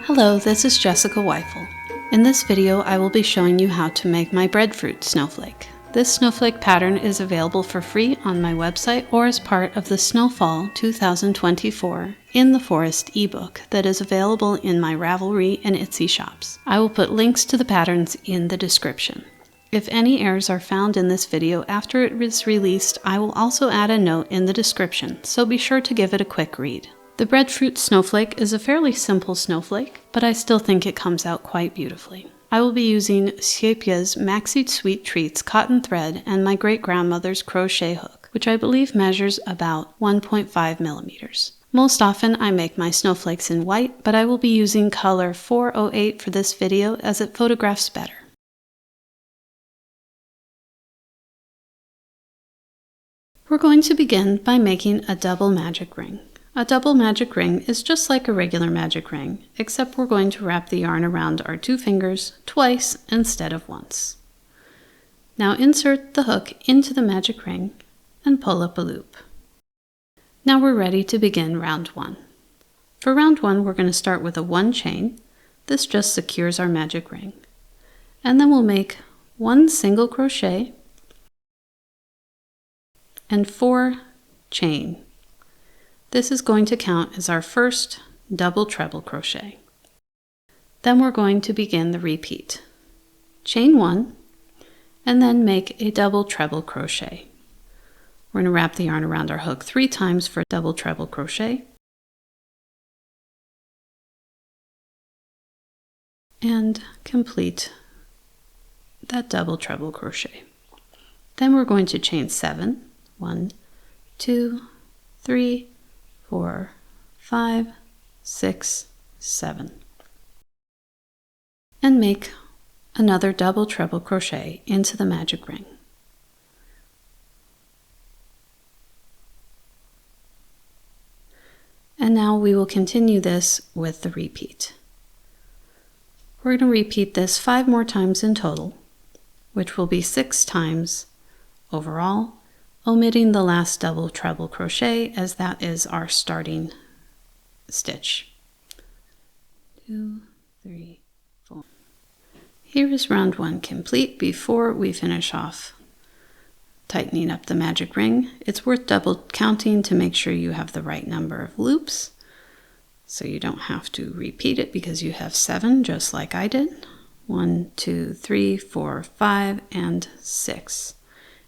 Hello, this is Jessica Weifel. In this video, I will be showing you how to make my breadfruit snowflake. This snowflake pattern is available for free on my website or as part of the Snowfall 2024 In the Forest ebook that is available in my Ravelry and Etsy shops. I will put links to the patterns in the description. If any errors are found in this video after it is released, I will also add a note in the description, so be sure to give it a quick read. The breadfruit snowflake is a fairly simple snowflake, but I still think it comes out quite beautifully. I will be using Siepia's Maxi Sweet Treats cotton thread and my great-grandmother's crochet hook, which I believe measures about 1.5 millimeters. Most often I make my snowflakes in white, but I will be using color 408 for this video as it photographs better. We're going to begin by making a double magic ring. A double magic ring is just like a regular magic ring, except we're going to wrap the yarn around our two fingers twice instead of once. Now insert the hook into the magic ring and pull up a loop. Now we're ready to begin round one. For round one, we're going to start with a 1 chain. This just secures our magic ring. And then we'll make 1 single crochet and 4 chain. This is going to count as our first double treble crochet. Then we're going to begin the repeat. Chain 1 and then make a double treble crochet. We're going to wrap the yarn around our hook 3 times for double treble crochet and complete that double treble crochet. Then we're going to chain 7. 1, 2, 3, 4, 5, 6, 7. And make another double treble crochet into the magic ring. And now we will continue this with the repeat. We're going to repeat this 5 more times in total, which will be 6 times overall, omitting the last double treble crochet as that is our starting stitch. 2, 3, 4. Here is round 1 complete. Before we finish off tightening up the magic ring, it's worth double counting to make sure you have the right number of loops, so you don't have to repeat it because you have 7 just like I did. 1, 2, 3, 4, 5, and 6.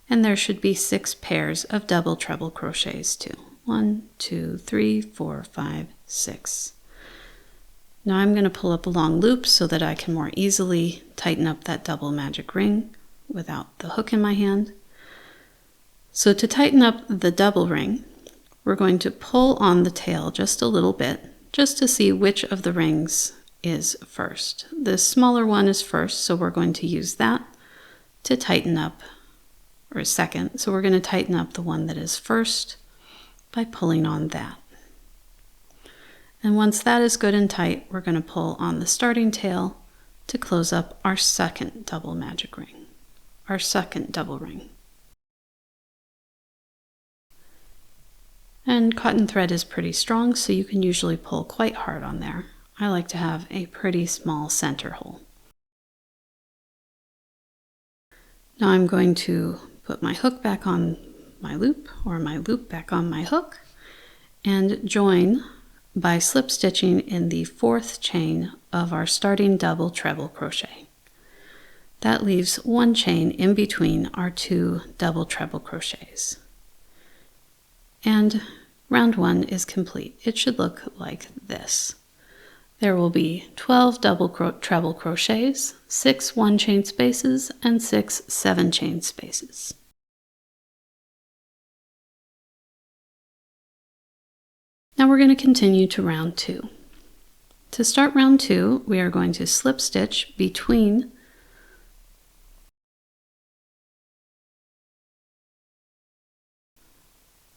And there should be 6 pairs of double treble crochets too. 1, 2, 3, 4, 5, 6. Now I'm going to pull up a long loop so that I can more easily tighten up that double magic ring without the hook in my hand. So to tighten up the double ring, we're going to pull on the tail just a little bit, just to see which of the rings is first. The smaller one is first, so we're going to use that to tighten up, or second, so we're going to tighten up the one that is first by pulling on that. And once that is good and tight, we're going to pull on the starting tail to close up our second double magic ring, our second double ring. And cotton thread is pretty strong, so you can usually pull quite hard on there. I like to have a pretty small center hole. Now I'm going to put my hook back on my loop, or my loop back on my hook, and join by slip stitching in the 4th chain of our starting double treble crochet. That leaves 1 chain in between our 2 double treble crochets. And round 1 is complete. It should look like this. There will be 12 double treble crochets, 6 1 chain spaces, and 6 7 chain spaces. Now we're going to continue to round 2. To start round 2, we are going to slip stitch between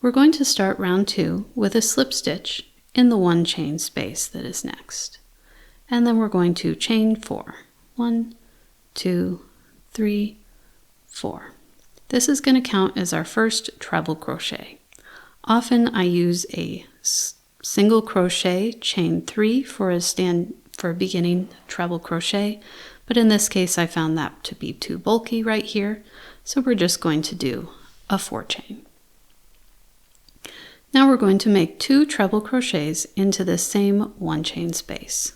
We're going to start round 2 with a slip stitch in the 1 chain space that is next. And then we're going to chain 4. 1, 2, 3, 4. This is going to count as our first treble crochet. Often I use a single crochet, chain 3 for a for beginning treble crochet, but in this case I found that to be too bulky right here, so we're just going to do a 4 chain. Now we're going to make 2 treble crochets into the same 1 chain space.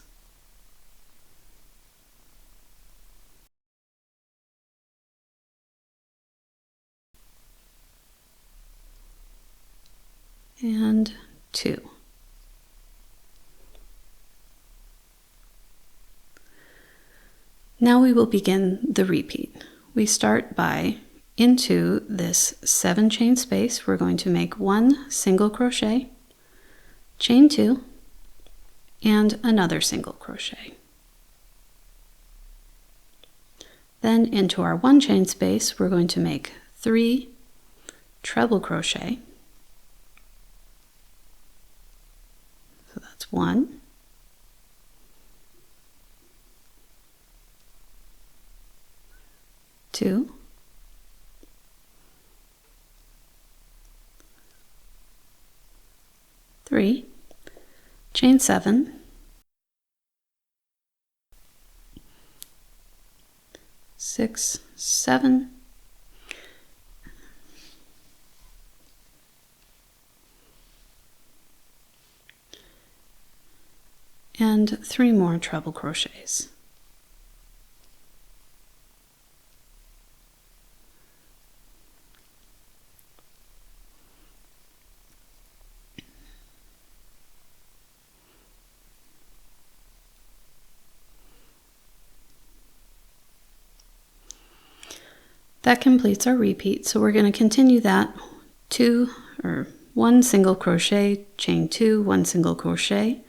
And 2. Now we will begin the repeat. We start by, into this 7 chain space, we're going to make 1 single crochet, chain 2, and another single crochet. Then into our 1 chain space, we're going to make 3 treble crochet. So that's 1, 2, 3, chain 7, 6, 7, and 3 more treble crochets. That completes our repeat, so we're going to continue that 1 single crochet, chain 2, 1 single crochet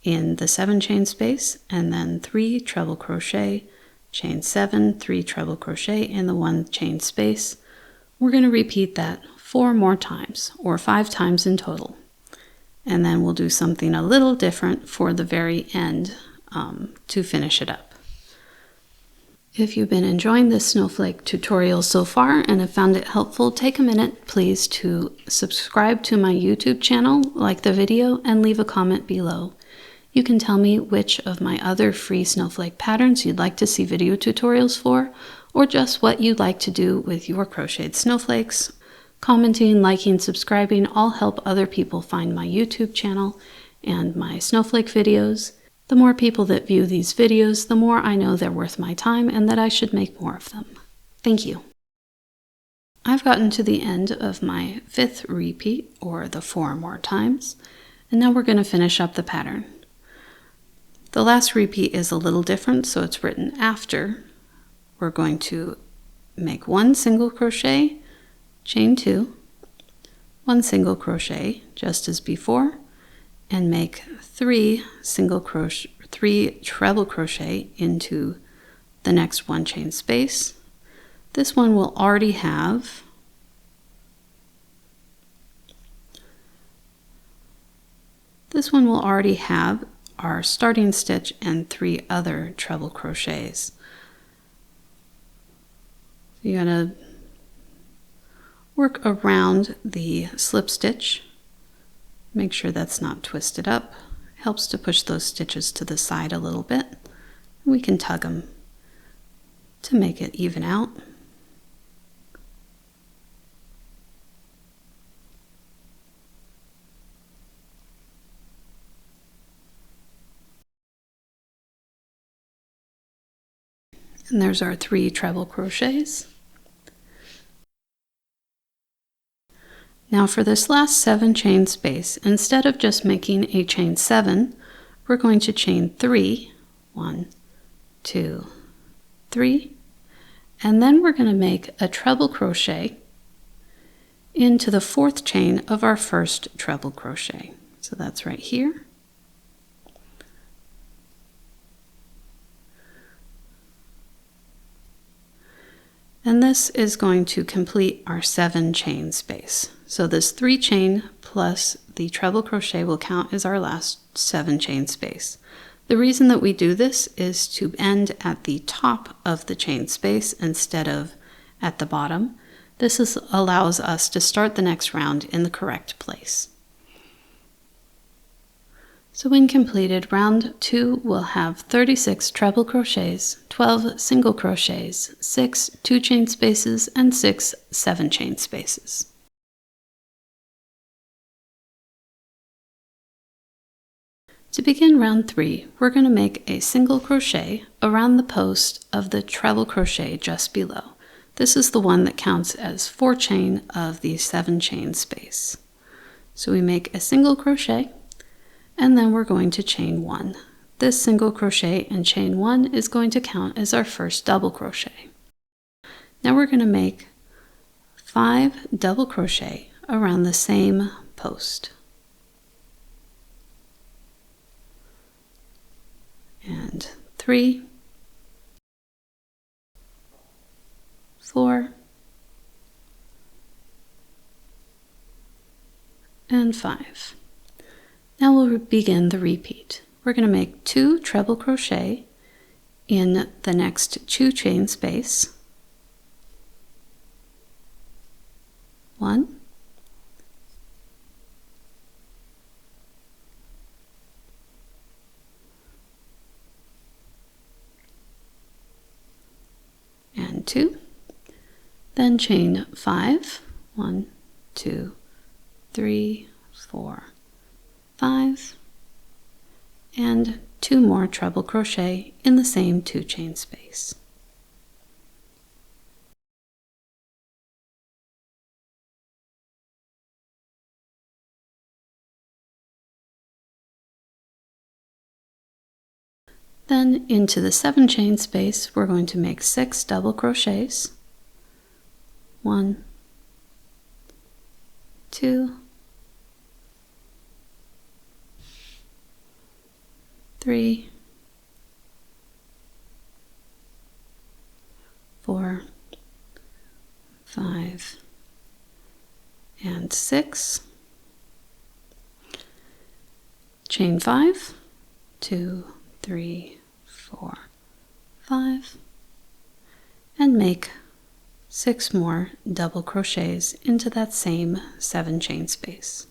in the 7 chain space, and then 3 treble crochet, chain 7, 3 treble crochet in the 1 chain space. We're going to repeat that 4 more times, or 5 times in total, and then we'll do something a little different for the very end to finish it up. If you've been enjoying this snowflake tutorial so far and have found it helpful, take a minute please to subscribe to my YouTube channel, like the video, and leave a comment below. You can tell me which of my other free snowflake patterns you'd like to see video tutorials for, or just what you'd like to do with your crocheted snowflakes. Commenting, liking, subscribing all help other people find my YouTube channel and my snowflake videos. The more people that view these videos, the more I know they're worth my time and that I should make more of them. Thank you. I've gotten to the end of my 5th repeat, or the 4 more times, and now we're going to finish up the pattern. The last repeat is a little different, so it's written after. We're going to make 1 single crochet, chain 2, 1 single crochet just as before, and make 3 treble crochet into the next 1 chain space. This one will already have our starting stitch and 3 other treble crochets. So you gotta work around the slip stitch. Make sure that's not twisted up. Helps to push those stitches to the side a little bit. We can tug them to make it even out. And there's our 3 treble crochets. Now for this last 7 chain space, instead of just making a chain 7, we're going to chain 3, 1, 2, 3, and then we're going to make a treble crochet into the 4th chain of our first treble crochet. So that's right here. And this is going to complete our 7 chain space. So this 3 chain plus the treble crochet will count as our last 7 chain space. The reason that we do this is to end at the top of the chain space instead of at the bottom. This allows us to start the next round in the correct place. So when completed, round 2 will have 36 treble crochets, 12 single crochets, 6 2 chain spaces, and 6 7 chain spaces. To begin round 3, we're going to make a single crochet around the post of the treble crochet just below. This is the one that counts as 4 chain of the 7 chain space. So we make a single crochet, and then we're going to chain 1. This single crochet and chain 1 is going to count as our first double crochet. Now we're going to make 5 double crochet around the same post. And 3, 4, and 5. Now we'll begin the repeat. We're going to make 2 treble crochet in the next 2 chain space, 1, and 2, then chain 5, 1, 2, 3, 4, 5, and 2 more treble crochet in the same 2 chain space. Then into the 7 chain space, we're going to make 6 double crochets, 1, 2, 3, 4, 5, and 6. Chain 5, 2, 3, 4, 5, and make 6 more double crochets into that same 7 chain space.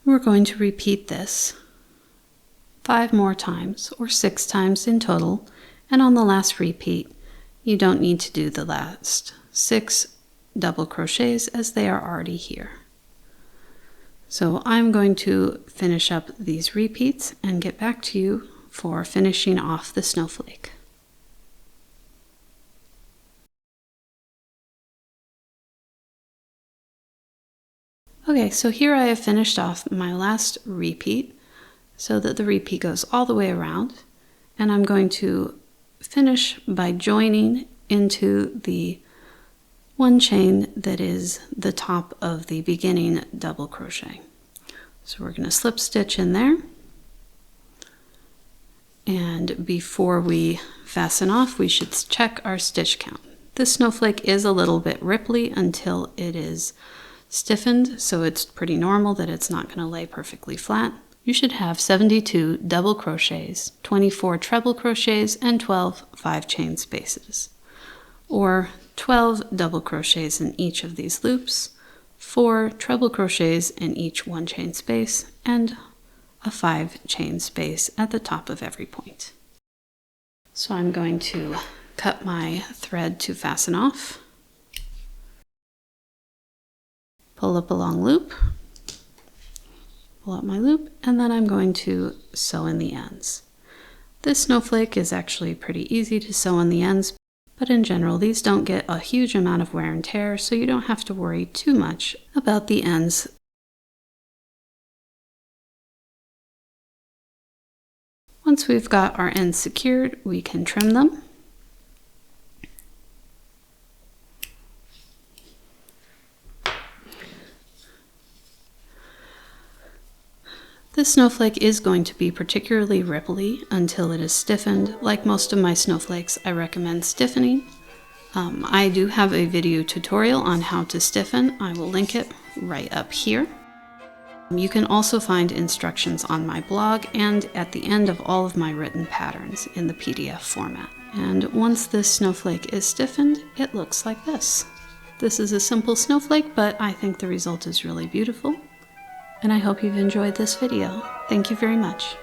We're going to repeat this 5 more times, or 6 times in total, and on the last repeat you don't need to do the last 6 double crochets as they are already here. So I'm going to finish up these repeats and get back to you for finishing off the snowflake. Okay, so here I have finished off my last repeat so that the repeat goes all the way around, and I'm going to finish by joining into the 1 chain that is the top of the beginning double crochet. So we're going to slip stitch in there, and before we fasten off we should check our stitch count. This snowflake is a little bit ripply until it is stiffened, so it's pretty normal that it's not going to lay perfectly flat. You should have 72 double crochets, 24 treble crochets, and 12 5 chain spaces, or 12 double crochets in each of these loops, 4 treble crochets in each 1 chain space, and a 5 chain space at the top of every point. So I'm going to cut my thread to fasten off. Pull up a long loop, pull out my loop, and then I'm going to sew in the ends. This snowflake is actually pretty easy to sew in the ends, but in general these don't get a huge amount of wear and tear, so you don't have to worry too much about the ends. Once we've got our ends secured, we can trim them. This snowflake is going to be particularly ripply until it is stiffened. Like most of my snowflakes, I recommend stiffening. I do have a video tutorial on how to stiffen. I will link it right up here. You can also find instructions on my blog and at the end of all of my written patterns in the PDF format. And once this snowflake is stiffened, it looks like this. This is a simple snowflake, but I think the result is really beautiful. And I hope you've enjoyed this video. Thank you very much.